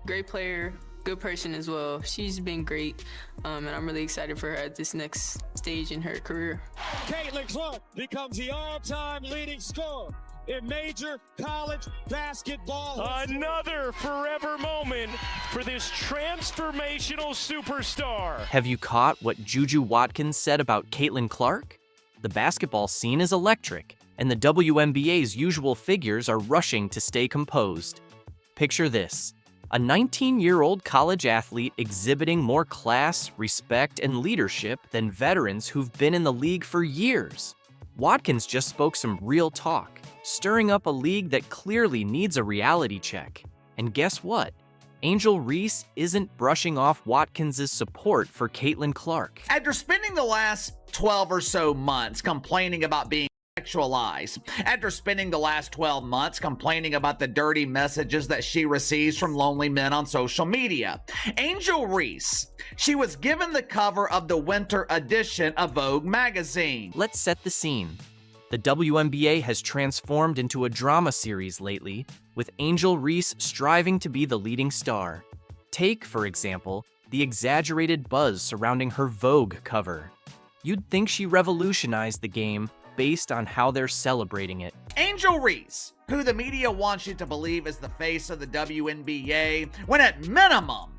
Great player, good person as well. She's been great, and I'm really excited for her at this next stage in her career. Caitlin Clark becomes the all-time leading scorer in major college basketball. Another forever moment for this transformational superstar. Have you caught what Juju Watkins said about Caitlin Clark? The basketball scene is electric, and the WNBA's usual figures are rushing to stay composed. Picture this: a 19-year-old college athlete exhibiting more class, respect, and leadership than veterans who've been in the league for years. Watkins just spoke some real talk, stirring up a league that clearly needs a reality check. And guess what? Angel Reese isn't brushing off Watkins' support for Caitlin Clark. After spending the last 12 or so months complaining about being sexualized, after spending the last 12 months complaining about the dirty messages that she receives from lonely men on social media, Angel Reese, she was given the cover of the winter edition of Vogue magazine. Let's set the scene. The WNBA has transformed into a drama series lately, with Angel Reese striving to be the leading star. Take, for example, the exaggerated buzz surrounding her Vogue cover. You'd think she revolutionized the game based on how they're celebrating it. Angel Reese, who the media wants you to believe is the face of the WNBA, when at minimum,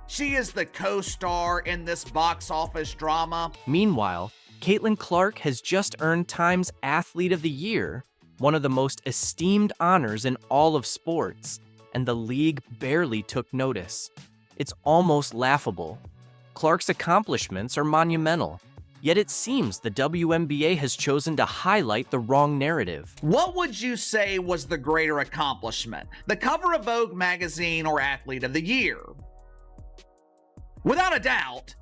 she is the co-star in this box office drama. Meanwhile, Caitlin Clark has just earned Time's Athlete of the Year, one of the most esteemed honors in all of sports, and the league barely took notice. It's almost laughable. Clark's accomplishments are monumental, yet it seems the WNBA has chosen to highlight the wrong narrative. What would you say was the greater accomplishment? The cover of Vogue magazine or Athlete of the Year? Without a doubt,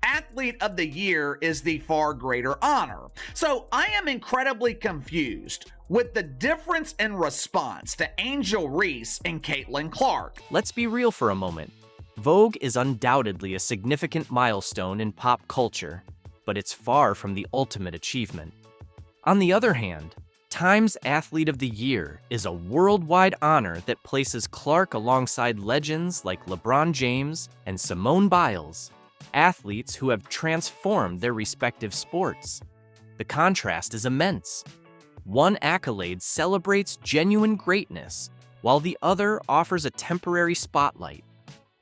Athlete of the Year is the far greater honor. So I am incredibly confused with the difference in response to Angel Reese and Caitlin Clark. Let's be real for a moment. Vogue is undoubtedly a significant milestone in pop culture, but it's far from the ultimate achievement. On the other hand, Time's Athlete of the Year is a worldwide honor that places Clark alongside legends like LeBron James and Simone Biles, athletes who have transformed their respective sports. The contrast is immense. One accolade celebrates genuine greatness, while the other offers a temporary spotlight.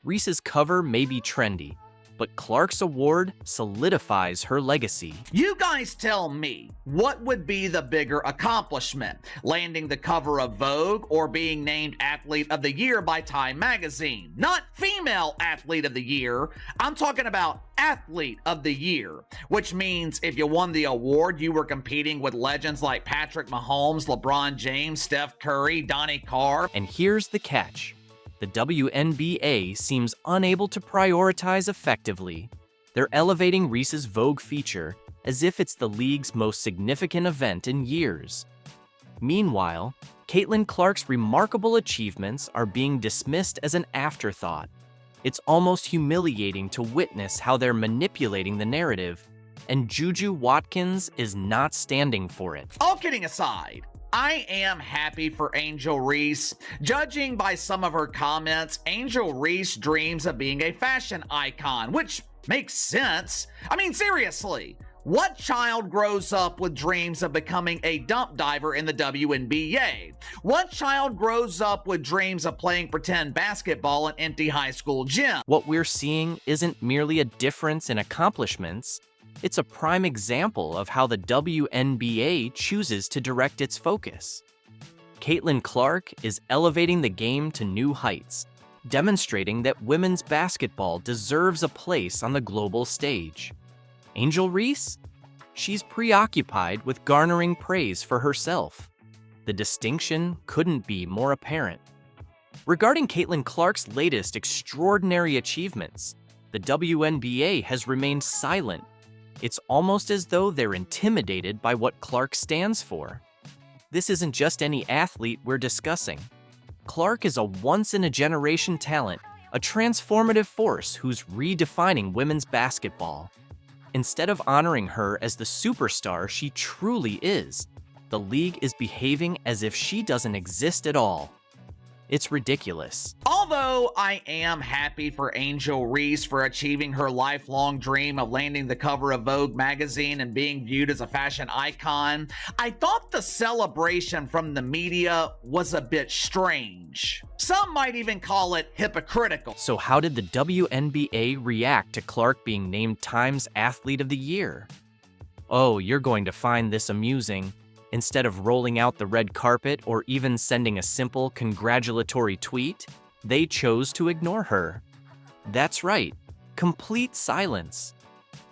Reese's cover may be trendy, but Clark's award solidifies her legacy. You guys tell me, what would be the bigger accomplishment? Landing the cover of Vogue or being named Athlete of the Year by Time magazine? Not Female Athlete of the Year, I'm talking about Athlete of the Year, which means if you won the award, you were competing with legends like Patrick Mahomes, LeBron James, Steph Curry, Donnie Carr. And here's the catch. The WNBA seems unable to prioritize effectively. They're elevating Reese's Vogue feature as if it's the league's most significant event in years. Meanwhile, Caitlin Clark's remarkable achievements are being dismissed as an afterthought. It's almost humiliating to witness how they're manipulating the narrative, and Juju Watkins is not standing for it. All kidding aside, I am happy for Angel Reese. Judging by some of her comments, Angel Reese dreams of being a fashion icon, which makes sense. I mean, seriously, what child grows up with dreams of becoming a dump diver in the WNBA? What child grows up with dreams of playing pretend basketball in empty high school gym? What we're seeing isn't merely a difference in accomplishments. It's a prime example of how the WNBA chooses to direct its focus. Caitlin Clark is elevating the game to new heights, demonstrating that women's basketball deserves a place on the global stage. Angel Reese? She's preoccupied with garnering praise for herself. The distinction couldn't be more apparent. Regarding Caitlin Clark's latest extraordinary achievements, the WNBA has remained silent. It's almost as though they're intimidated by what Clark stands for. This isn't just any athlete we're discussing. Clark is a once-in-a-generation talent, a transformative force who's redefining women's basketball. Instead of honoring her as the superstar she truly is, the league is behaving as if she doesn't exist at all. It's ridiculous. All Although I am happy for Angel Reese for achieving her lifelong dream of landing the cover of Vogue magazine and being viewed as a fashion icon, I thought the celebration from the media was a bit strange. Some might even call it hypocritical. So how did the WNBA react to Clark being named Time's Athlete of the Year? Oh, you're going to find this amusing. Instead of rolling out the red carpet or even sending a simple congratulatory tweet, they chose to ignore her. That's right, complete silence.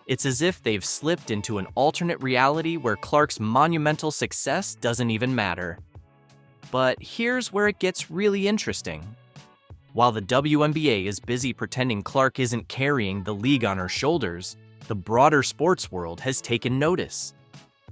It's as if they've slipped into an alternate reality where Clark's monumental success doesn't even matter. But here's where it gets really interesting. While the WNBA is busy pretending Clark isn't carrying the league on her shoulders, the broader sports world has taken notice.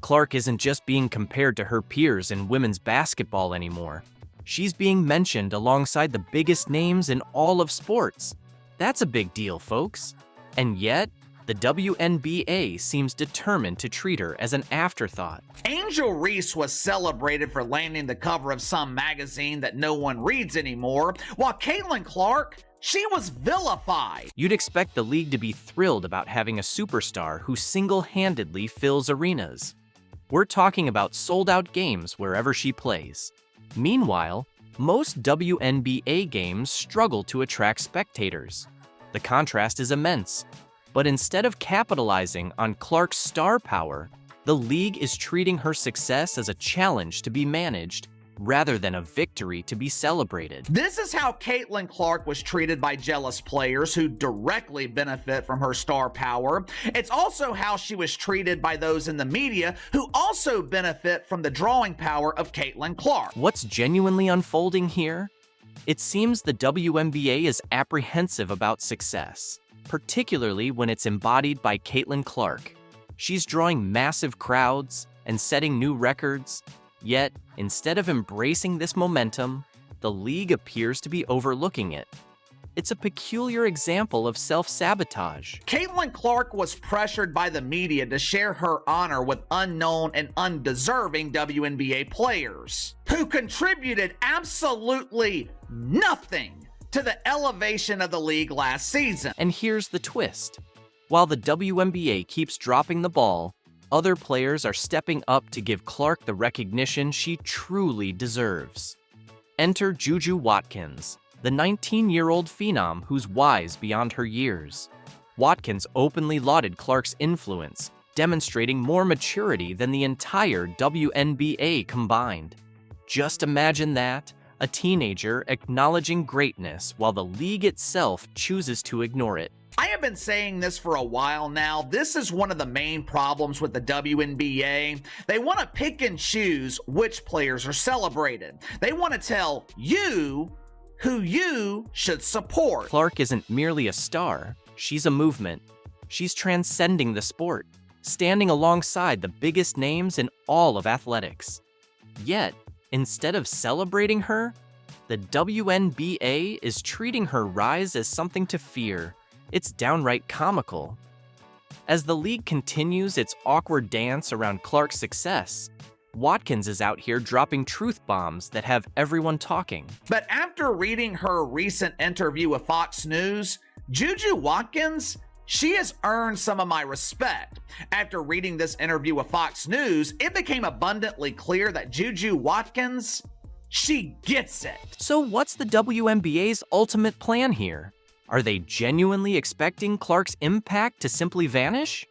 Clark isn't just being compared to her peers in women's basketball anymore. She's being mentioned alongside the biggest names in all of sports. That's a big deal, folks. And yet, the WNBA seems determined to treat her as an afterthought. Angel Reese was celebrated for landing the cover of some magazine that no one reads anymore, while Caitlin Clark, she was vilified. You'd expect the league to be thrilled about having a superstar who single-handedly fills arenas. We're talking about sold-out games wherever she plays. Meanwhile, most WNBA games struggle to attract spectators. The contrast is immense. But instead of capitalizing on Clark's star power, the league is treating her success as a challenge to be managed rather than a victory to be celebrated. This is how Caitlin Clark was treated by jealous players who directly benefit from her star power. It's also how she was treated by those in the media who also benefit from the drawing power of Caitlin Clark. What's genuinely unfolding here? It seems the WNBA is apprehensive about success, particularly when it's embodied by Caitlin Clark. She's drawing massive crowds and setting new records. Yet, instead of embracing this momentum, the league appears to be overlooking it. It's a peculiar example of self-sabotage. Caitlin Clark was pressured by the media to share her honor with unknown and undeserving WNBA players who contributed absolutely nothing to the elevation of the league last season. And here's the twist. While the WNBA keeps dropping the ball, other players are stepping up to give Clark the recognition she truly deserves. Enter Juju Watkins, the 19-year-old phenom who's wise beyond her years. Watkins openly lauded Clark's influence, demonstrating more maturity than the entire WNBA combined. Just imagine that, a teenager acknowledging greatness while the league itself chooses to ignore it. I have been saying this for a while now. This is one of the main problems with the WNBA. They want to pick and choose which players are celebrated. They want to tell you who you should support. Clark isn't merely a star. She's a movement. She's transcending the sport, standing alongside the biggest names in all of athletics. Yet, instead of celebrating her, the WNBA is treating her rise as something to fear. It's downright comical. As the league continues its awkward dance around Clark's success, Watkins is out here dropping truth bombs that have everyone talking. But after reading her recent interview with Fox News, Juju Watkins, she has earned some of my respect. After reading this interview with Fox News, it became abundantly clear that Juju Watkins, she gets it. So what's the WNBA's ultimate plan here? Are they genuinely expecting Clark's impact to simply vanish?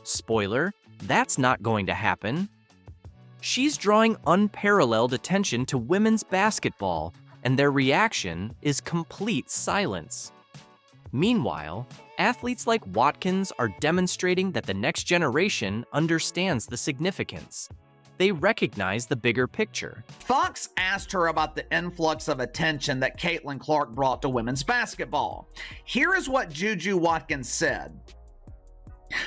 Spoiler, that's not going to happen. She's drawing unparalleled attention to women's basketball, and their reaction is complete silence. Meanwhile, athletes like Watkins are demonstrating that the next generation understands the significance. They recognize the bigger picture. Fox asked her about the influx of attention that Caitlin Clark brought to women's basketball. Here is what Juju Watkins said.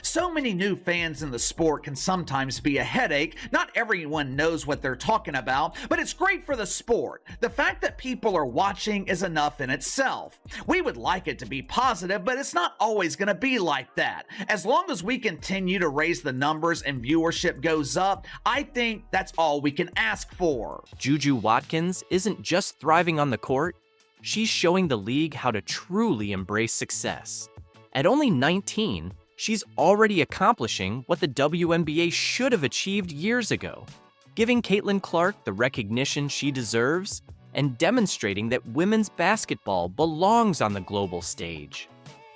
So many new fans in the sport can sometimes be a headache. Not everyone knows what they're talking about, but it's great for the sport. The fact that people are watching is enough in itself. We would like it to be positive, but it's not always going to be like that. As long as we continue to raise the numbers and viewership goes up, I think that's all we can ask for. Juju Watkins isn't just thriving on the court, she's showing the league how to truly embrace success. At only 19, she's already accomplishing what the WNBA should have achieved years ago, giving Caitlin Clark the recognition she deserves and demonstrating that women's basketball belongs on the global stage.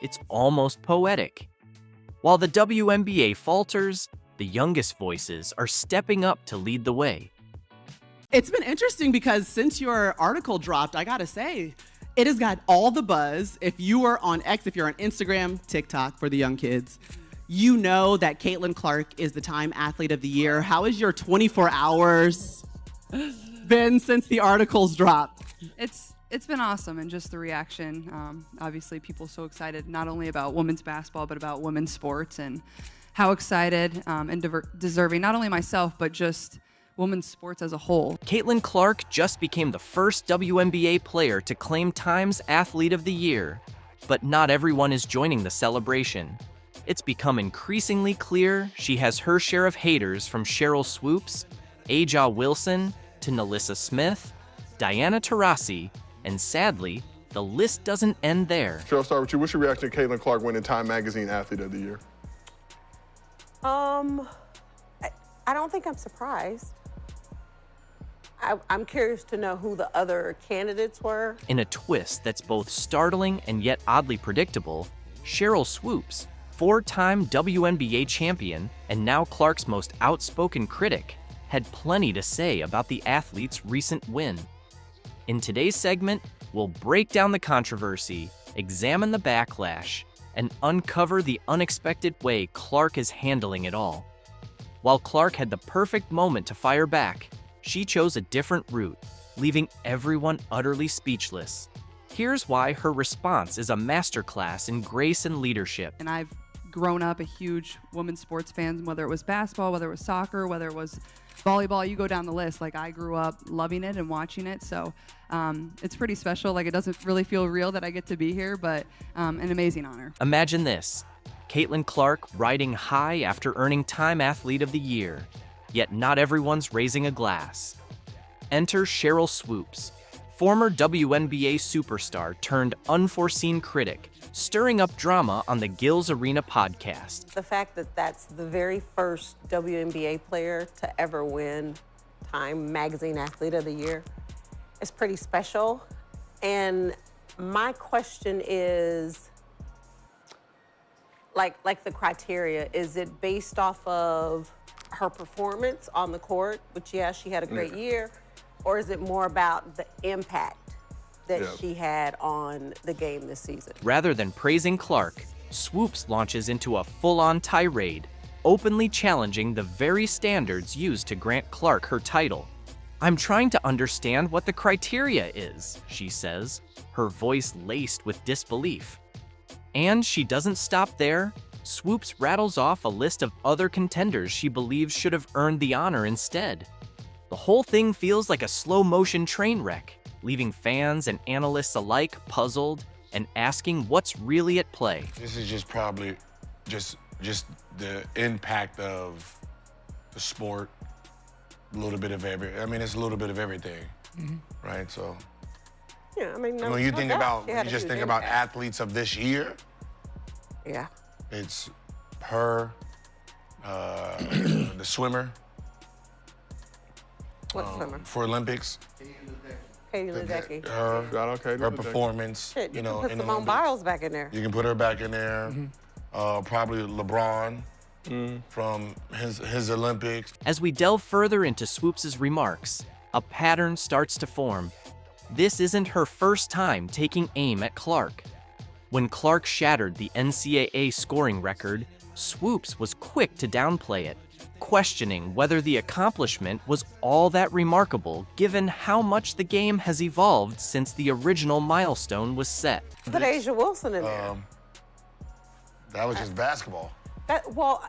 It's almost poetic. While the WNBA falters, the youngest voices are stepping up to lead the way. It's been interesting because since your article dropped, I gotta say, it has got all the buzz. If you are on X, if you're on Instagram, TikTok for the young kids, you know that Caitlin Clark is the Time Athlete of the Year. How has your 24 hours been since the articles dropped? It's been awesome, and just the reaction. Obviously, people so excited not only about women's basketball, but about women's sports, and how excited and deserving, not only myself, but just women's sports as a whole. Caitlin Clark just became the first WNBA player to claim Time's Athlete of the Year, but not everyone is joining the celebration. It's become increasingly clear she has her share of haters, from Sheryl Swoopes, Aja Wilson, to Nalissa Smith, Diana Taurasi, and sadly, the list doesn't end there. Sheryl, I'll start with you. What's your reaction to Caitlin Clark winning Time Magazine Athlete of the Year? I don't think I'm surprised. I'm curious to know who the other candidates were. In a twist that's both startling and yet oddly predictable, Sheryl Swoopes, four-time WNBA champion and now Clark's most outspoken critic, had plenty to say about the athlete's recent win. In today's segment, we'll break down the controversy, examine the backlash, and uncover the unexpected way Clark is handling it all. While Clark had the perfect moment to fire back, she chose a different route, leaving everyone utterly speechless. Here's why her response is a masterclass in grace and leadership. And I've grown up a huge women's sports fan, whether it was basketball, whether it was soccer, whether it was volleyball, you go down the list. Like, I grew up loving it and watching it, so it's pretty special. Like, it doesn't really feel real that I get to be here, but an amazing honor. Imagine this, Caitlin Clark riding high after earning Time Athlete of the Year, yet not everyone's raising a glass. Enter Sheryl Swoopes, former WNBA superstar turned unforeseen critic, stirring up drama on the Gills Arena podcast. The fact that that's the very first WNBA player to ever win Time Magazine Athlete of the Year is pretty special. And my question is, like the criteria, is it based off of her performance on the court, which, yeah, she had a great year, or is it more about the impact that she had on the game this season? Rather than praising Clark, Swoopes launches into a full-on tirade, openly challenging the very standards used to grant Clark her title. "I'm trying to understand what the criteria is," she says, her voice laced with disbelief. And she doesn't stop there. Swoopes rattles off a list of other contenders she believes should have earned the honor instead. The whole thing feels like a slow-motion train wreck, leaving fans and analysts alike puzzled and asking what's really at play. This is just probably just the impact of the sport, a little bit of it's a little bit of everything, right? So, Yeah, I mean, when you think about, She had you a just huge think about impact. athletes of this year, Yeah. it's her, the swimmer. What swimmer? For Olympics. Katie Ledecky. Her performance. Shit, you know, can put in the Simone Olympics. Biles back in there. You can put her back in there. Probably LeBron from his Olympics. As we delve further into Swoopes' remarks, a pattern starts to form. This isn't her first time taking aim at Clark. When Clark shattered the NCAA scoring record, Swoopes was quick to downplay it, questioning whether the accomplishment was all that remarkable given how much the game has evolved since the original milestone was set. Put Aja Wilson in there. That was just basketball.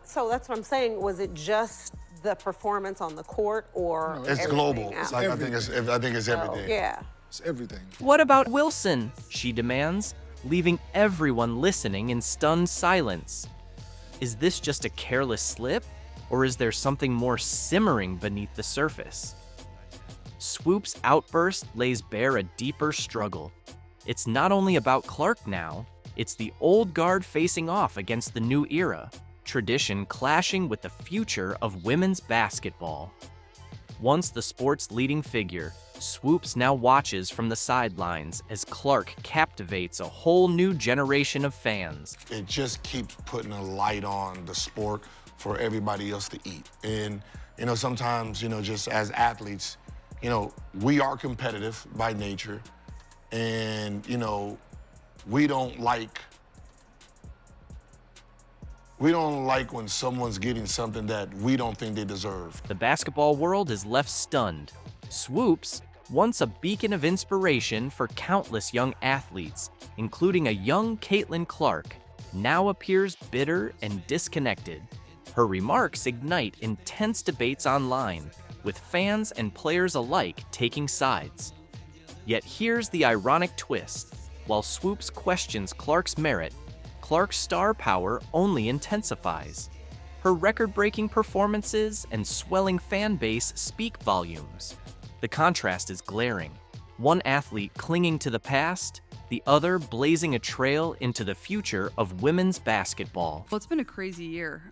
So that's what I'm saying. Was it just the performance on the court, or It's everything global. else? I think it's everything. Yeah. It's everything. What about Wilson? She demands, leaving everyone listening in stunned silence. Is this just a careless slip, or is there something more simmering beneath the surface? Swoopes' outburst lays bare a deeper struggle. It's not only about Clark now, it's the old guard facing off against the new era, tradition clashing with the future of women's basketball. Once the sport's leading figure, Swoopes now watches from the sidelines as Clark captivates a whole new generation of fans. It just keeps putting a light on the sport for everybody else to eat. And, sometimes, just as athletes, we are competitive by nature. And, we don't like when someone's getting something that we don't think they deserve. The basketball world is left stunned. Swoopes, once a beacon of inspiration for countless young athletes, including a young Caitlin Clark, now appears bitter and disconnected. Her remarks ignite intense debates online, with fans and players alike taking sides. Yet here's the ironic twist. While Swoopes questions Clark's merit, Clark's star power only intensifies. Her record-breaking performances and swelling fan base speak volumes. The contrast is glaring. One athlete clinging to the past, the other blazing a trail into the future of women's basketball. Well, it's been a crazy year.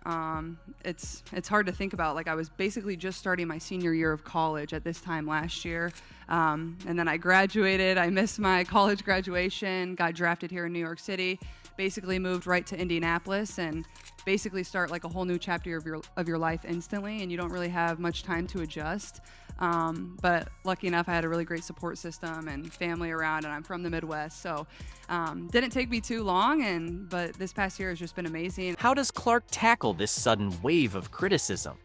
It's hard to think about. I was basically just starting my senior year of college at this time last year. And then I graduated. I missed my college graduation, got drafted here in New York City, basically moved right to Indianapolis and basically start a whole new chapter of your life instantly, and you don't really have much time to adjust. But lucky enough, I had a really great support system and family around, and I'm from the Midwest, so didn't take me too long, but this past year has just been amazing. How does Clark tackle this sudden wave of criticism?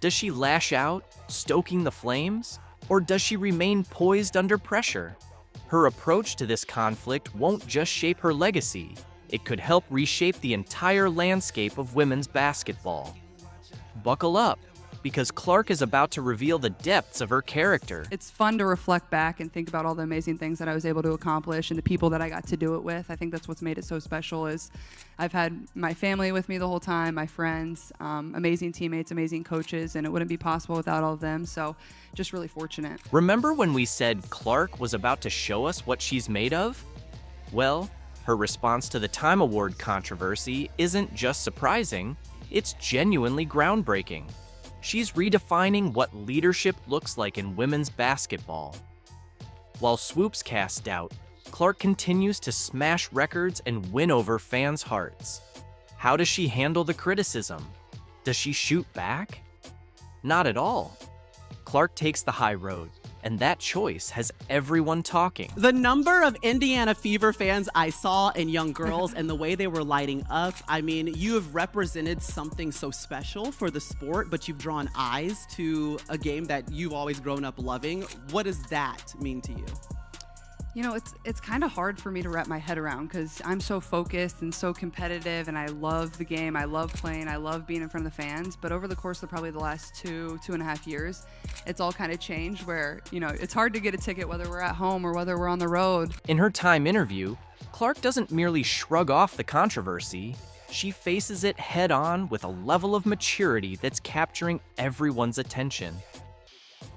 Does she lash out, stoking the flames? Or does she remain poised under pressure? Her approach to this conflict won't just shape her legacy, it could help reshape the entire landscape of women's basketball. Buckle up, because Clark is about to reveal the depths of her character. It's fun to reflect back and think about all the amazing things that I was able to accomplish and the people that I got to do it with. I think that's what's made it so special is I've had my family with me the whole time, my friends, amazing teammates, amazing coaches, and it wouldn't be possible without all of them, so just really fortunate. Remember when we said Clark was about to show us what she's made of? Well, her response to the Time Award controversy isn't just surprising, it's genuinely groundbreaking. She's redefining what leadership looks like in women's basketball. While Swoopes cast doubt, Clark continues to smash records and win over fans' hearts. How does she handle the criticism? Does she shoot back? Not at all. Clark takes the high road, and that choice has everyone talking. The number of Indiana Fever fans I saw in young girls and the way they were lighting up, I mean, you have represented something so special for the sport, but you've drawn eyes to a game that you've always grown up loving. What does that mean to you? It's kind of hard for me to wrap my head around because I'm so focused and so competitive, and I love the game. I love playing. I love being in front of the fans. But over the course of probably the last 2.5 years, it's all kind of changed where, it's hard to get a ticket whether we're at home or whether we're on the road. In her Time interview, Clark doesn't merely shrug off the controversy. She faces it head on with a level of maturity that's capturing everyone's attention.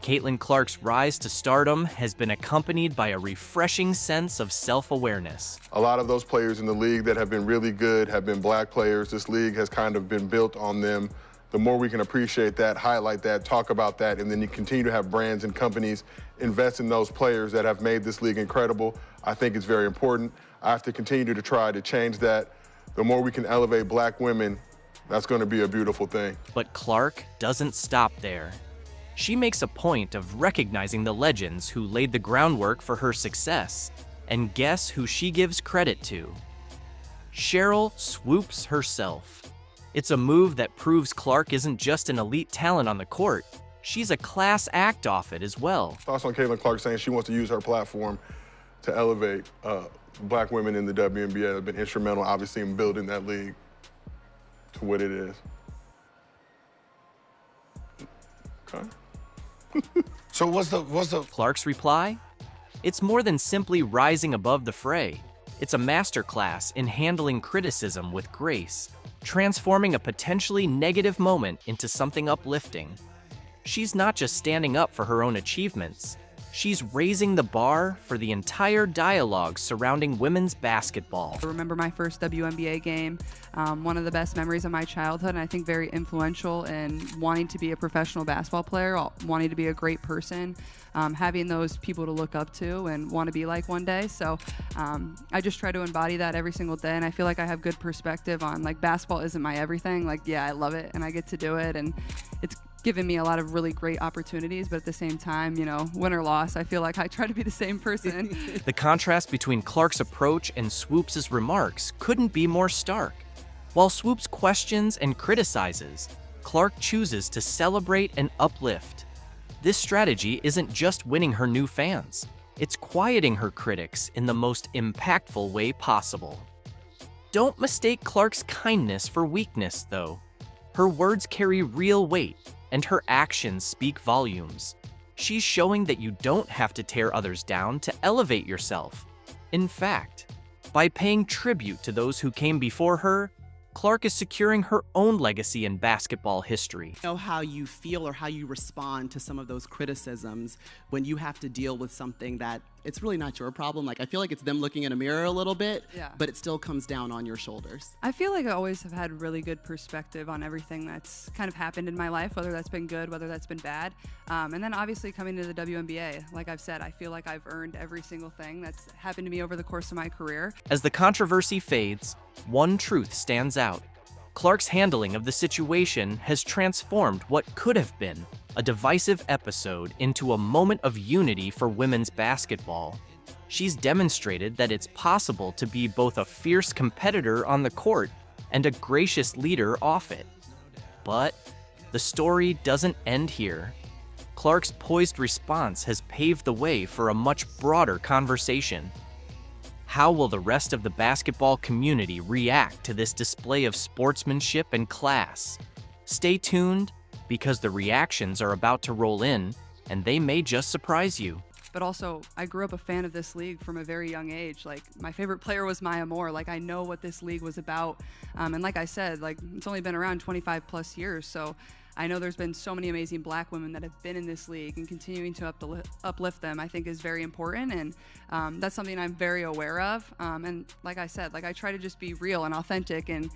Caitlin Clark's rise to stardom has been accompanied by a refreshing sense of self-awareness. A lot of those players in the league that have been really good have been black players. This league has kind of been built on them. The more we can appreciate that, highlight that, talk about that, and then you continue to have brands and companies invest in those players that have made this league incredible, I think it's very important. I have to continue to try to change that. The more we can elevate black women, that's going to be a beautiful thing. But Clark doesn't stop there. She makes a point of recognizing the legends who laid the groundwork for her success. And guess who she gives credit to? Sheryl Swoopes herself. It's a move that proves Clark isn't just an elite talent on the court. She's a class act off it as well. Thoughts on Caitlin Clark saying she wants to use her platform to elevate black women in the WNBA have been instrumental, obviously, in building that league to what it is. Okay. So what's the Clark's reply? It's more than simply rising above the fray. It's a masterclass in handling criticism with grace, transforming a potentially negative moment into something uplifting. She's not just standing up for her own achievements, She's raising the bar for the entire dialogue surrounding women's basketball. I remember my first WNBA game, one of the best memories of my childhood, and I think very influential in wanting to be a professional basketball player, wanting to be a great person, having those people to look up to and want to be like one day. So I just try to embody that every single day, and I feel like I have good perspective on, like, basketball isn't my everything. Like, yeah, I love it, and I get to do it, and it's given me a lot of really great opportunities, but at the same time, you know, win or loss, I feel like I try to be the same person. The contrast between Clark's approach and Swoopes' remarks couldn't be more stark. While Swoopes questions and criticizes, Clark chooses to celebrate and uplift. This strategy isn't just winning her new fans, it's quieting her critics in the most impactful way possible. Don't mistake Clark's kindness for weakness, though. Her words carry real weight, and her actions speak volumes. She's showing that you don't have to tear others down to elevate yourself. In fact, by paying tribute to those who came before her, Clark is securing her own legacy in basketball history. Know how you feel or how you respond to some of those criticisms when you have to deal with something that it's really not your problem. Like, I feel like it's them looking in a mirror a little bit, but it still comes down on your shoulders. I feel like I always have had really good perspective on everything that's kind of happened in my life, whether that's been good, whether that's been bad. And then obviously coming to the WNBA, like I've said, I feel like I've earned every single thing that's happened to me over the course of my career. As the controversy fades, one truth stands out. Clark's handling of the situation has transformed what could have been a divisive episode into a moment of unity for women's basketball. She's demonstrated that it's possible to be both a fierce competitor on the court and a gracious leader off it. But the story doesn't end here. Clark's poised response has paved the way for a much broader conversation. How will the rest of the basketball community react to this display of sportsmanship and class? Stay tuned, because the reactions are about to roll in, and they may just surprise you. But also, I grew up a fan of this league from a very young age. Like, my favorite player was Maya Moore. Like, I know what this league was about. And like I said, like, it's only been around 25 plus years, so I know there's been so many amazing black women that have been in this league, and continuing to uplift them, I think, is very important, and that's something I'm very aware of. And like I said, like, I try to just be real and authentic and,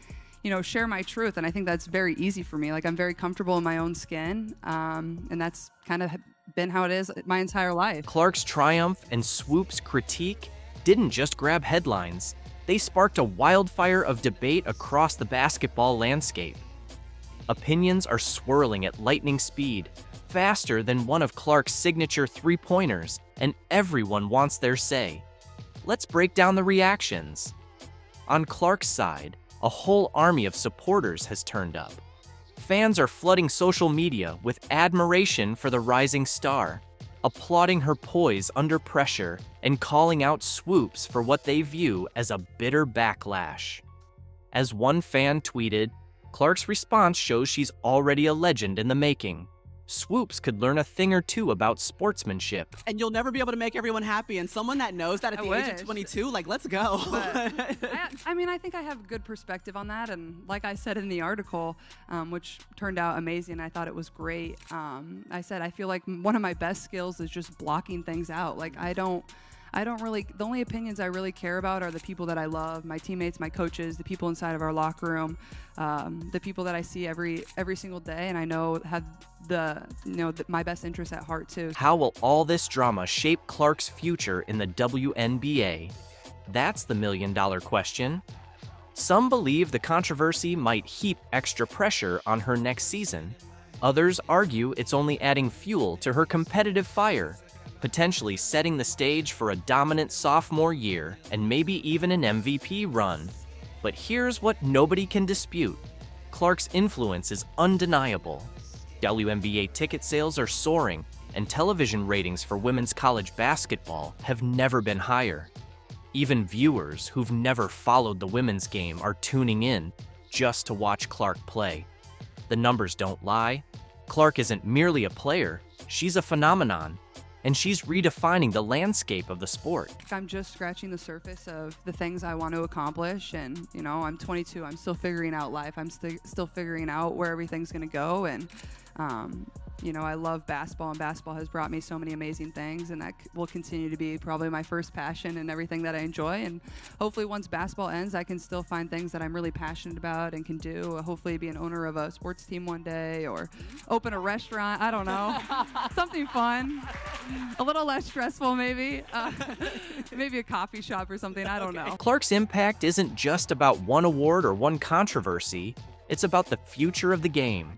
you know, share my truth, and I think that's very easy for me. Like, I'm very comfortable in my own skin, and that's kind of been how it is my entire life. Clark's triumph and Swoopes' critique didn't just grab headlines. They sparked a wildfire of debate across the basketball landscape. Opinions are swirling at lightning speed, faster than one of Clark's signature three-pointers, and everyone wants their say. Let's break down the reactions. On Clark's side, a whole army of supporters has turned up. Fans are flooding social media with admiration for the rising star, applauding her poise under pressure and calling out Swoopes for what they view as a bitter backlash. As one fan tweeted, Clark's response shows she's already a legend in the making. Swoopes could learn a thing or two about sportsmanship. And you'll never be able to make everyone happy. And someone that knows that at the age of 22, like, let's go. I mean, I think I have good perspective on that. And like I said in the article, which turned out amazing, I thought it was great. I said, I feel like one of my best skills is just blocking things out. Like, I don't really, the only opinions I really care about are the people that I love, my teammates, my coaches, the people inside of our locker room, the people that I see every single day, and I know have my best interests at heart too. How will all this drama shape Clark's future in the WNBA? That's the million-dollar question. Some believe the controversy might heap extra pressure on her next season. Others argue it's only adding fuel to her competitive fire, potentially setting the stage for a dominant sophomore year and maybe even an MVP run. But here's what nobody can dispute. Clark's influence is undeniable. WNBA ticket sales are soaring, and television ratings for women's college basketball have never been higher. Even viewers who've never followed the women's game are tuning in just to watch Clark play. The numbers don't lie. Clark isn't merely a player, she's a phenomenon. And she's redefining the landscape of the sport. I'm just scratching the surface of the things I want to accomplish, and you know, I'm 22. I'm still figuring out life. I'm still figuring out where everything's going to go, and You know, I love basketball, and basketball has brought me so many amazing things, and that will continue to be probably my first passion and everything that I enjoy. And hopefully once basketball ends, I can still find things that I'm really passionate about and can do. Hopefully be an owner of a sports team one day, or open a restaurant. I don't know. Something fun. A little less stressful, maybe. Maybe a coffee shop or something. I don't know. Clark's impact isn't just about one award or one controversy. It's about the future of the game.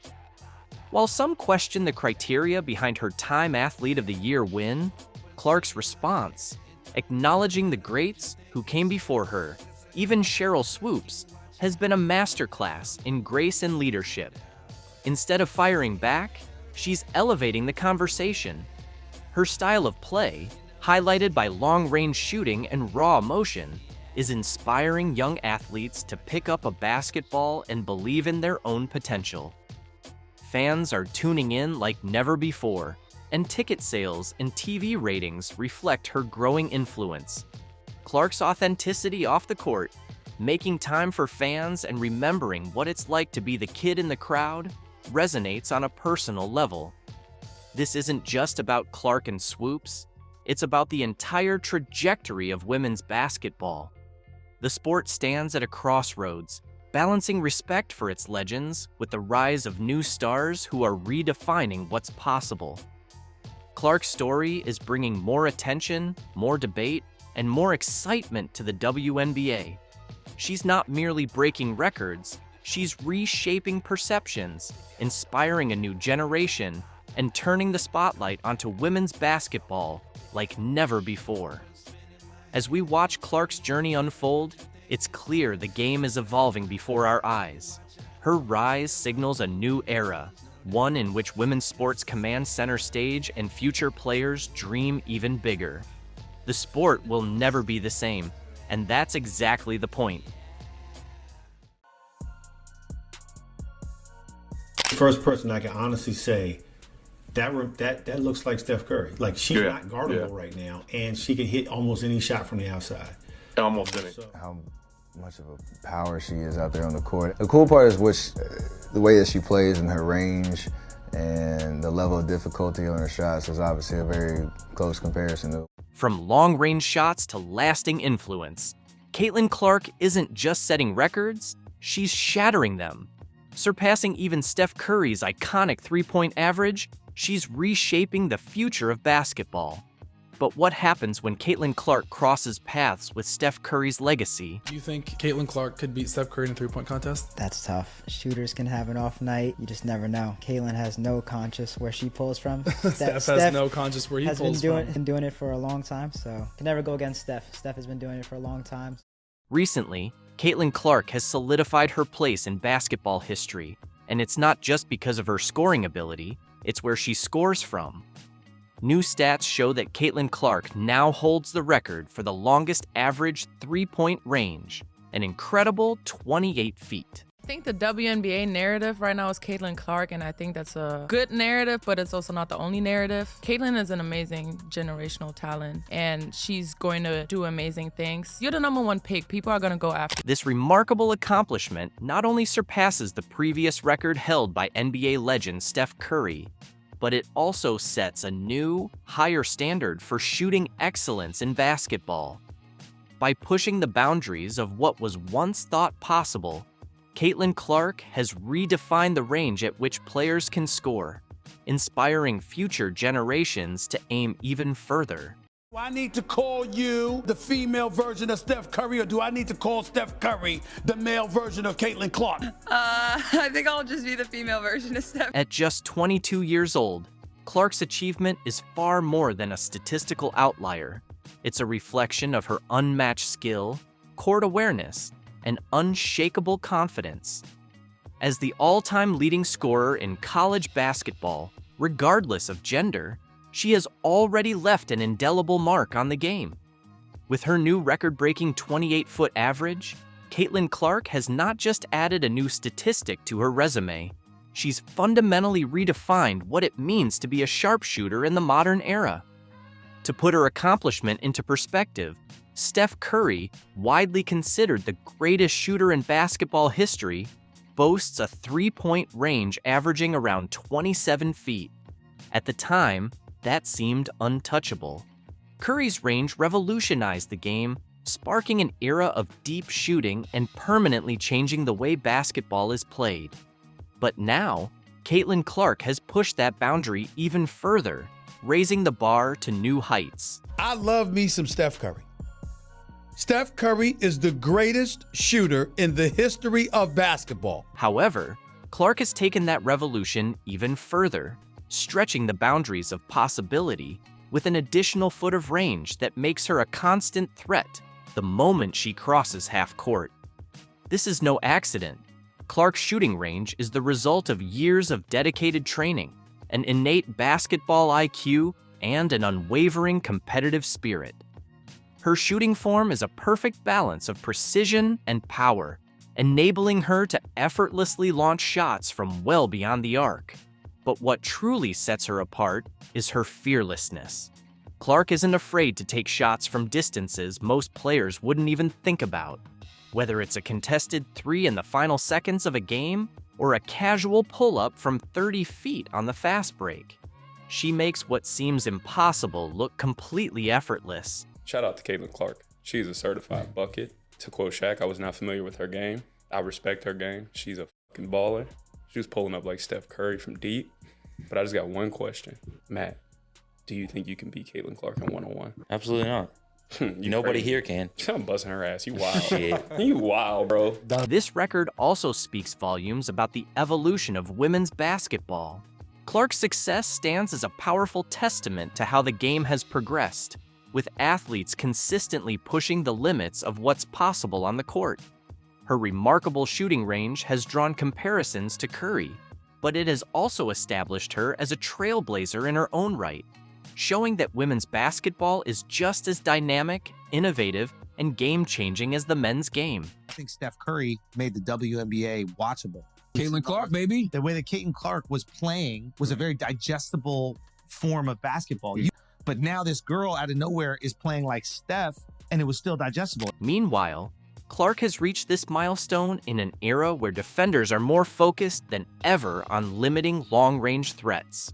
While some question the criteria behind her Time Athlete of the Year win, Clark's response, acknowledging the greats who came before her, even Sheryl Swoopes, has been a masterclass in grace and leadership. Instead of firing back, she's elevating the conversation. Her style of play, highlighted by long-range shooting and raw emotion, is inspiring young athletes to pick up a basketball and believe in their own potential. Fans are tuning in like never before, and ticket sales and TV ratings reflect her growing influence. Clark's authenticity off the court, making time for fans and remembering what it's like to be the kid in the crowd, resonates on a personal level. This isn't just about Clark and Swoopes, it's about the entire trajectory of women's basketball. The sport stands at a crossroads, balancing respect for its legends with the rise of new stars who are redefining what's possible. Clark's story is bringing more attention, more debate, and more excitement to the WNBA. She's not merely breaking records, she's reshaping perceptions, inspiring a new generation, and turning the spotlight onto women's basketball like never before. As we watch Clark's journey unfold, it's clear the game is evolving before our eyes. Her rise signals a new era, one in which women's sports command center stage and future players dream even bigger. The sport will never be the same, and that's exactly the point. First person I can honestly say that looks like Steph Curry. Like, she's not guardable right now, and she can hit almost any shot from the outside. Almost any. How much of a power she is out there on the court. The cool part is the way that she plays and her range and the level of difficulty on her shots is obviously a very close comparison. From long-range shots to lasting influence, Caitlin Clark isn't just setting records, she's shattering them. Surpassing even Steph Curry's iconic three-point average, she's reshaping the future of basketball. But what happens when Caitlin Clark crosses paths with Steph Curry's legacy? Do you think Caitlin Clark could beat Steph Curry in a three-point contest? That's tough. Shooters can have an off night. You just never know. Caitlin has no conscience where she pulls from. Steph has no conscience where he pulls from. Been doing it for a long time, so can never go against Steph. Steph has been doing it for a long time. Recently, Caitlin Clark has solidified her place in basketball history, and it's not just because of her scoring ability, it's where she scores from. New stats show that Caitlin Clark now holds the record for the longest average three-point range, an incredible 28 feet. I think the WNBA narrative right now is Caitlin Clark, and I think that's a good narrative, but it's also not the only narrative. Caitlin is an amazing generational talent, and she's going to do amazing things. You're the #1 pick. People are going to go after. This remarkable accomplishment not only surpasses the previous record held by NBA legend Steph Curry, but it also sets a new, higher standard for shooting excellence in basketball. By pushing the boundaries of what was once thought possible, Caitlin Clark has redefined the range at which players can score, inspiring future generations to aim even further. Do I need to call you the female version of Steph Curry, or do I need to call Steph Curry the male version of Caitlin Clark? I think I'll just be the female version of Steph. At just 22 years old, Clark's achievement is far more than a statistical outlier. It's a reflection of her unmatched skill, court awareness, and unshakable confidence. As the all-time leading scorer in college basketball, regardless of gender, she has already left an indelible mark on the game. With her new record-breaking 28-foot average, Caitlin Clark has not just added a new statistic to her resume, she's fundamentally redefined what it means to be a sharpshooter in the modern era. To put her accomplishment into perspective, Steph Curry, widely considered the greatest shooter in basketball history, boasts a three-point range averaging around 27 feet. At the time, that seemed untouchable. Curry's range revolutionized the game, sparking an era of deep shooting and permanently changing the way basketball is played. But now, Caitlin Clark has pushed that boundary even further, raising the bar to new heights. I love me some Steph Curry. Steph Curry is the greatest shooter in the history of basketball. However, Clark has taken that revolution even further, stretching the boundaries of possibility with an additional foot of range that makes her a constant threat the moment she crosses half court. This is no accident. Clark's shooting range is the result of years of dedicated training, an innate basketball IQ, and an unwavering competitive spirit. Her shooting form is a perfect balance of precision and power, enabling her to effortlessly launch shots from well beyond the arc. But what truly sets her apart is her fearlessness. Clark isn't afraid to take shots from distances most players wouldn't even think about. Whether it's a contested three in the final seconds of a game or a casual pull-up from 30 feet on the fast break, she makes what seems impossible look completely effortless. Shout out to Caitlin Clark. She's a certified bucket. To quote Shaq, I was not familiar with her game. I respect her game. She's a fucking baller. She was pulling up like Steph Curry from deep. But I just got one question. Matt, do you think you can beat Caitlin Clark in one-on-one? Absolutely not. Nobody here can. I'm busting her ass. You wild. Shit. You wild, bro. This record also speaks volumes about the evolution of women's basketball. Clark's success stands as a powerful testament to how the game has progressed, with athletes consistently pushing the limits of what's possible on the court. Her remarkable shooting range has drawn comparisons to Curry, but it has also established her as a trailblazer in her own right, showing that women's basketball is just as dynamic, innovative, and game-changing as the men's game. I think Steph Curry made the WNBA watchable. Caitlin Clark, baby. The way that Caitlin Clark was playing was a very digestible form of basketball. But now this girl out of nowhere is playing like Steph, and it was still digestible. Meanwhile, Clark has reached this milestone in an era where defenders are more focused than ever on limiting long-range threats.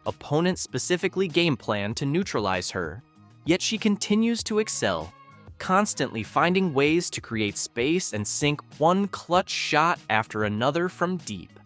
Opponents specifically game plan to neutralize her, yet she continues to excel, constantly finding ways to create space and sink one clutch shot after another from deep.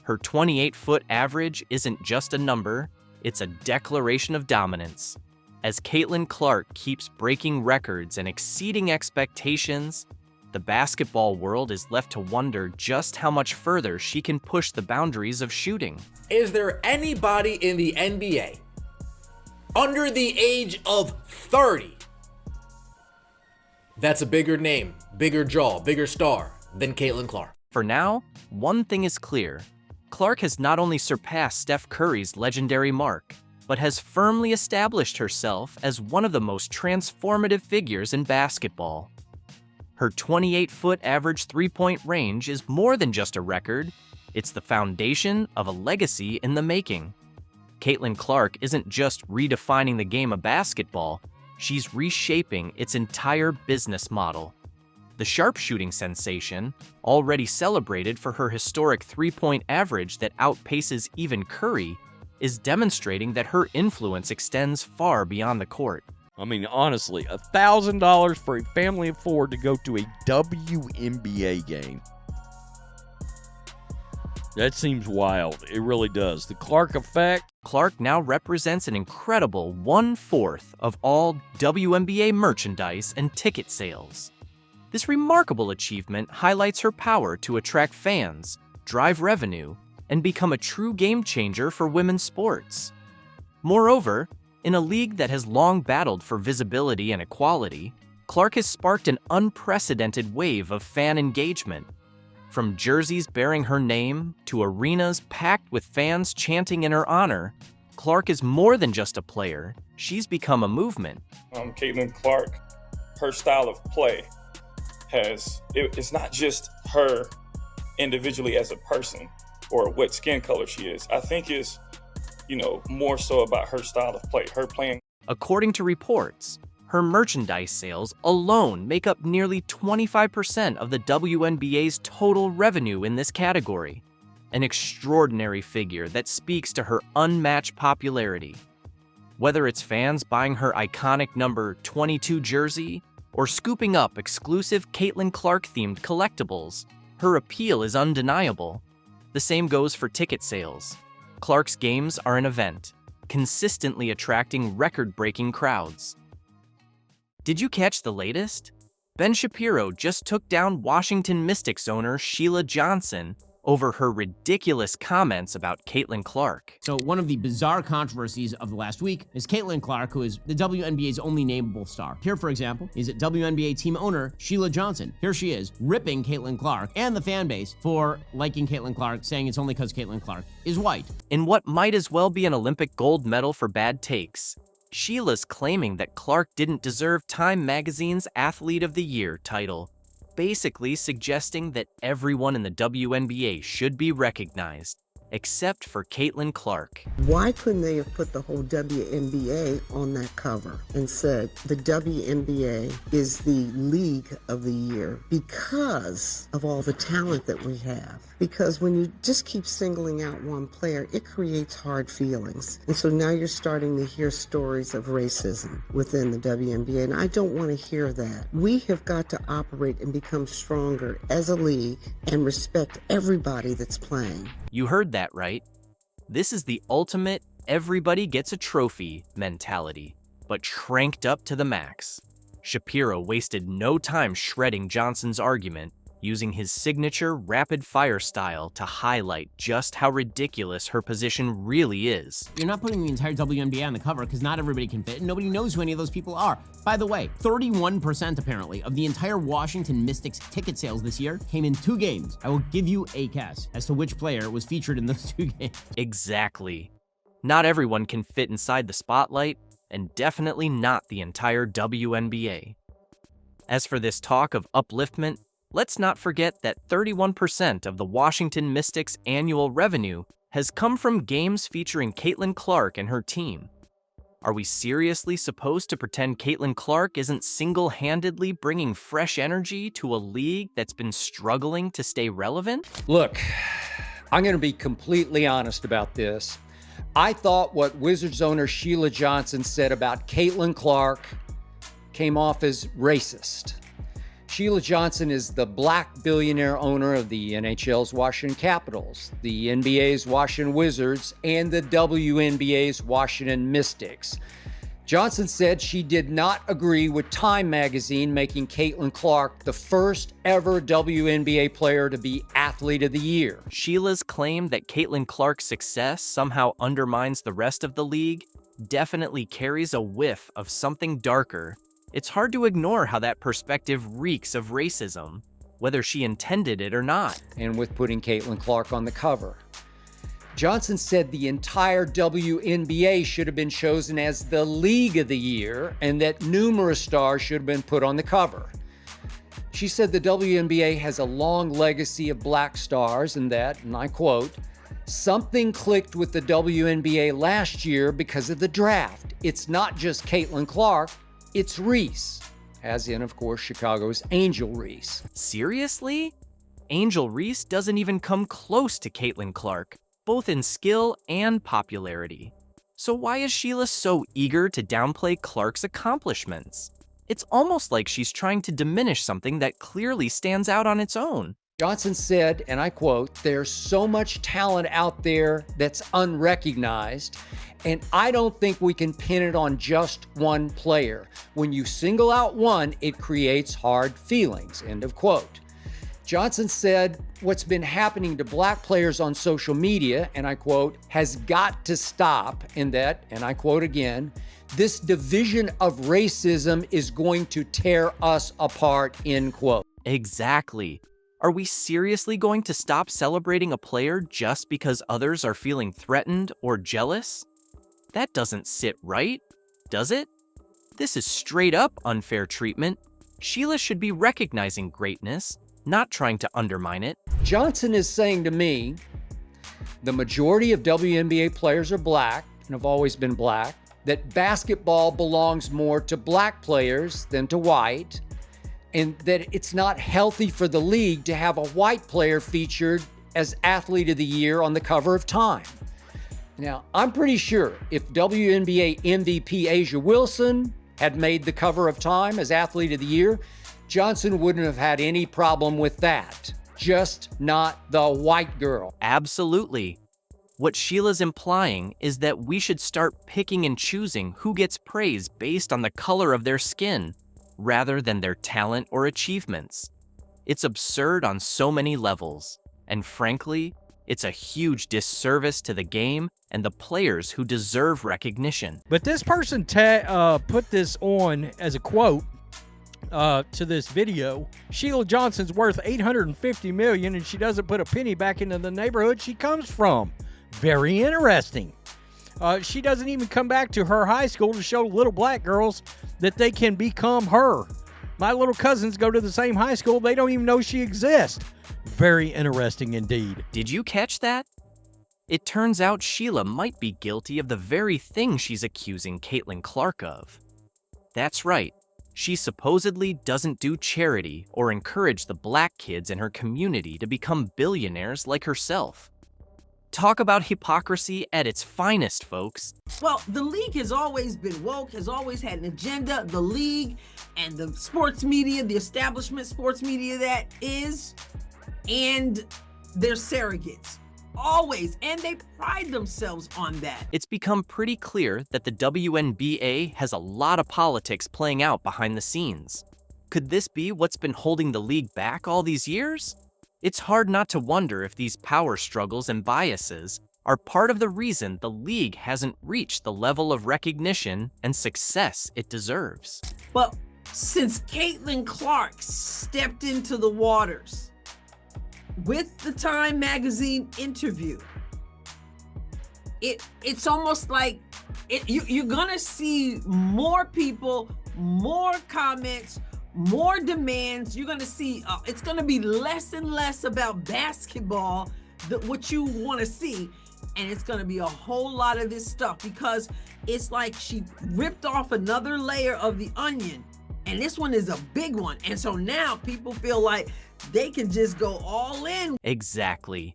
Her 28-foot average isn't just a number, it's a declaration of dominance. As Caitlin Clark keeps breaking records and exceeding expectations, the basketball world is left to wonder just how much further she can push the boundaries of shooting. Is there anybody in the NBA under the age of 30 that's a bigger name, bigger jaw, bigger star than Caitlin Clark? For now, one thing is clear. Clark has not only surpassed Steph Curry's legendary mark, but has firmly established herself as one of the most transformative figures in basketball. Her 28-foot average three-point range is more than just a record, it's the foundation of a legacy in the making. Caitlin Clark isn't just redefining the game of basketball, she's reshaping its entire business model. The sharpshooting sensation, already celebrated for her historic three-point average that outpaces even Curry, is demonstrating that her influence extends far beyond the court. I mean, honestly, $1,000 for a family of four to go to a WNBA game. That seems wild. It really does. The Clark effect. Clark now represents an incredible 1/4 of all WNBA merchandise and ticket sales. This remarkable achievement highlights her power to attract fans, drive revenue, and become a true game changer for women's sports. Moreover, in a league that has long battled for visibility and equality, Clark has sparked an unprecedented wave of fan engagement. From jerseys bearing her name to arenas packed with fans chanting in her honor, Clark is more than just a player, she's become a movement. Caitlin Clark, her style of play it's not just her individually as a person or what skin color she is. I think it's, more so about her style of play, her playing. According to reports, her merchandise sales alone make up nearly 25% of the WNBA's total revenue in this category. an extraordinary figure that speaks to her unmatched popularity. Whether it's fans buying her iconic number 22 jersey or scooping up exclusive Caitlin Clark-themed collectibles, her appeal is undeniable. The same goes for ticket sales. Clark's games are an event, consistently attracting record-breaking crowds. Did you catch the latest? Ben Shapiro just took down Washington Mystics owner Sheila Johnson over her ridiculous comments about Caitlin Clark. So one of the bizarre controversies of the last week is Caitlin Clark, who is the WNBA's only nameable star. Here, for example, is WNBA team owner Sheila Johnson. Here she is, ripping Caitlin Clark and the fan base for liking Caitlin Clark, saying it's only because Caitlin Clark is white. In what might as well be an Olympic gold medal for bad takes, Sheila's claiming that Clark didn't deserve Time Magazine's Athlete of the Year title, basically suggesting that everyone in the WNBA should be recognized, except for Caitlin Clark. Why couldn't they have put the whole WNBA on that cover and said the WNBA is the league of the year because of all the talent that we have? Because when you just keep singling out one player, it creates hard feelings. And so now you're starting to hear stories of racism within the WNBA, and I don't want to hear that. We have got to operate and become stronger as a league and respect everybody that's playing. You heard that right. This is the ultimate everybody gets a trophy mentality, but cranked up to the max. Shapiro wasted no time shredding Johnson's argument, using his signature rapid-fire style to highlight just how ridiculous her position really is. You're not putting the entire WNBA on the cover because not everybody can fit and nobody knows who any of those people are. By the way, 31% apparently of the entire Washington Mystics ticket sales this year came in 2 games. I will give you a guess as to which player was featured in those 2 games. Exactly. Not everyone can fit inside the spotlight, and definitely not the entire WNBA. As for this talk of upliftment, let's not forget that 31% of the Washington Mystics' annual revenue has come from games featuring Caitlin Clark and her team. Are we seriously supposed to pretend Caitlin Clark isn't single-handedly bringing fresh energy to a league that's been struggling to stay relevant? Look, I'm going to be completely honest about this. I thought what Wizards owner Sheila Johnson said about Caitlin Clark came off as racist. Sheila Johnson is the black billionaire owner of the NHL's Washington Capitals, the NBA's Washington Wizards, and the WNBA's Washington Mystics. Johnson said she did not agree with Time Magazine making Caitlin Clark the first ever WNBA player to be Athlete of the Year. Sheila's claim that Caitlin Clark's success somehow undermines the rest of the league definitely carries a whiff of something darker. It's hard to ignore how that perspective reeks of racism, whether she intended it or not. And with putting Caitlin Clark on the cover. Johnson said the entire WNBA should have been chosen as the League of the Year and that numerous stars should have been put on the cover. She said the WNBA has a long legacy of black stars and that, and I quote, something clicked with the WNBA last year because of the draft. It's not just Caitlin Clark, it's Reese, as in, of course, Chicago's Angel Reese. Seriously? Angel Reese doesn't even come close to Caitlin Clark, both in skill and popularity. So why is Sheila so eager to downplay Clark's accomplishments? It's almost like she's trying to diminish something that clearly stands out on its own. Johnson said, and I quote, "There's so much talent out there that's unrecognized, and I don't think we can pin it on just one player. When you single out one, it creates hard feelings," end of quote. Johnson said, what's been happening to black players on social media, and I quote, has got to stop, in that, and I quote again, this division of racism is going to tear us apart, end quote. Exactly. Are we seriously going to stop celebrating a player just because others are feeling threatened or jealous? That doesn't sit right, does it? This is straight up unfair treatment. Sheila should be recognizing greatness, not trying to undermine it. Johnson is saying to me, the majority of WNBA players are black and have always been black, that basketball belongs more to black players than to white, and that it's not healthy for the league to have a white player featured as Athlete of the Year on the cover of Time. Now, I'm pretty sure if WNBA MVP Asia Wilson had made the cover of Time as Athlete of the Year, Johnson wouldn't have had any problem with that. Just not the white girl. Absolutely. What Sheila's implying is that we should start picking and choosing who gets praise based on the color of their skin, rather than their talent or achievements. It's absurd on so many levels, and frankly, it's a huge disservice to the game and the players who deserve recognition. But this person put this on as a quote to this video. Sheila Johnson's worth $850 million, and she doesn't put a penny back into the neighborhood she comes from. Very interesting. She doesn't even come back to her high school to show little black girls that they can become her. My little cousins go to the same high school. They don't even know she exists. Very interesting indeed. Did you catch that? It turns out Sheila might be guilty of the very thing she's accusing Caitlin Clark of. That's right. She supposedly doesn't do charity or encourage the black kids in her community to become billionaires like herself. Talk about hypocrisy at its finest, folks. Well, the league has always been woke, has always had an agenda. The league and the sports media, the establishment sports media that is, and their surrogates. Always. And they pride themselves on that. It's become pretty clear that the WNBA has a lot of politics playing out behind the scenes. Could this be what's been holding the league back all these years? It's hard not to wonder if these power struggles and biases are part of the reason the league hasn't reached the level of recognition and success it deserves. But since Caitlin Clark stepped into the waters with the Time magazine interview, it's almost like you're gonna see more people, more comments, more demands. You're going to see it's going to be less and less about basketball, what you want to see, and it's going to be a whole lot of this stuff, because it's like she ripped off another layer of the onion, and this one is a big one. And so now people feel like they can just go all in. Exactly.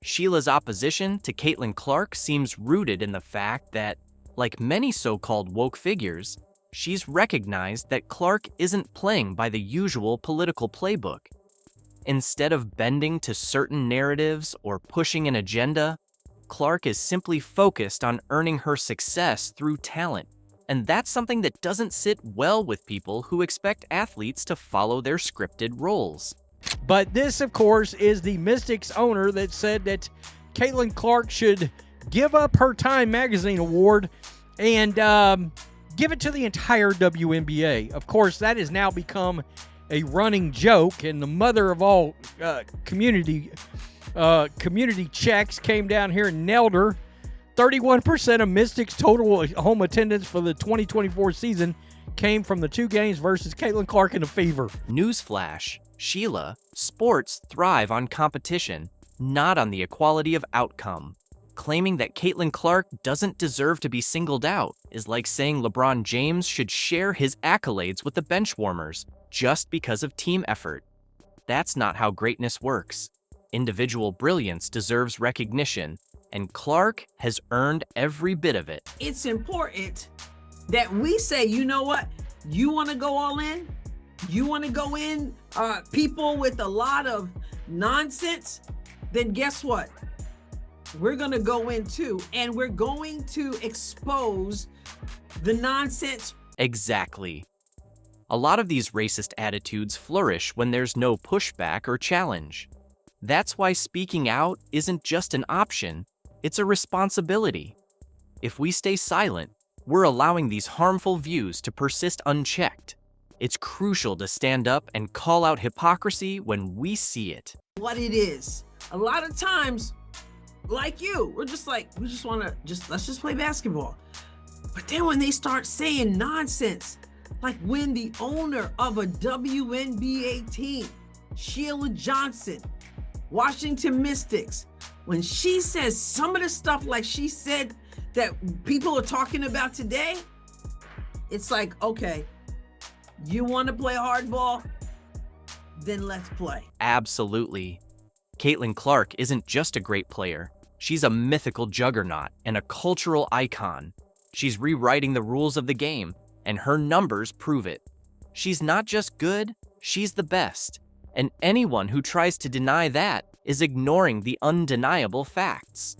Sheila's opposition to Caitlin Clark seems rooted in the fact that, like many so-called woke figures, she's recognized that Clark isn't playing by the usual political playbook. Instead of bending to certain narratives or pushing an agenda, Clark is simply focused on earning her success through talent. And that's something that doesn't sit well with people who expect athletes to follow their scripted roles. But this, of course, is the Mystics owner that said that Caitlin Clark should give up her Time magazine award and give it to the entire WNBA. Of course, that has now become a running joke, and the mother of all community checks came down here and nailed her. 31% of Mystics' total home attendance for the 2024 season came from the 2 games versus Caitlin Clark and the Fever. Newsflash, Sheila, sports thrive on competition, not on the equality of outcome. Claiming that Caitlin Clark doesn't deserve to be singled out is like saying LeBron James should share his accolades with the benchwarmers just because of team effort. That's not how greatness works. Individual brilliance deserves recognition, and Clark has earned every bit of it. It's important that we say, you know what? You want to go all in? You want to go in, people with a lot of nonsense? Then guess what? We're going to go in too, and we're going to expose the nonsense. Exactly. A lot of these racist attitudes flourish when there's no pushback or challenge. That's why speaking out isn't just an option, it's a responsibility. If we stay silent, we're allowing these harmful views to persist unchecked. It's crucial to stand up and call out hypocrisy when we see it. What it is. A lot of times, like you, we're just like, we just want to let's just play basketball. But then when they start saying nonsense, like when the owner of a WNBA team, Sheila Johnson, Washington Mystics, when she says some of the stuff like she said that people are talking about today, it's like, okay, you want to play hardball? Then let's play. Absolutely. Caitlin Clark isn't just a great player. She's a mythical juggernaut and a cultural icon. She's rewriting the rules of the game, and her numbers prove it. She's not just good, she's the best. And anyone who tries to deny that is ignoring the undeniable facts.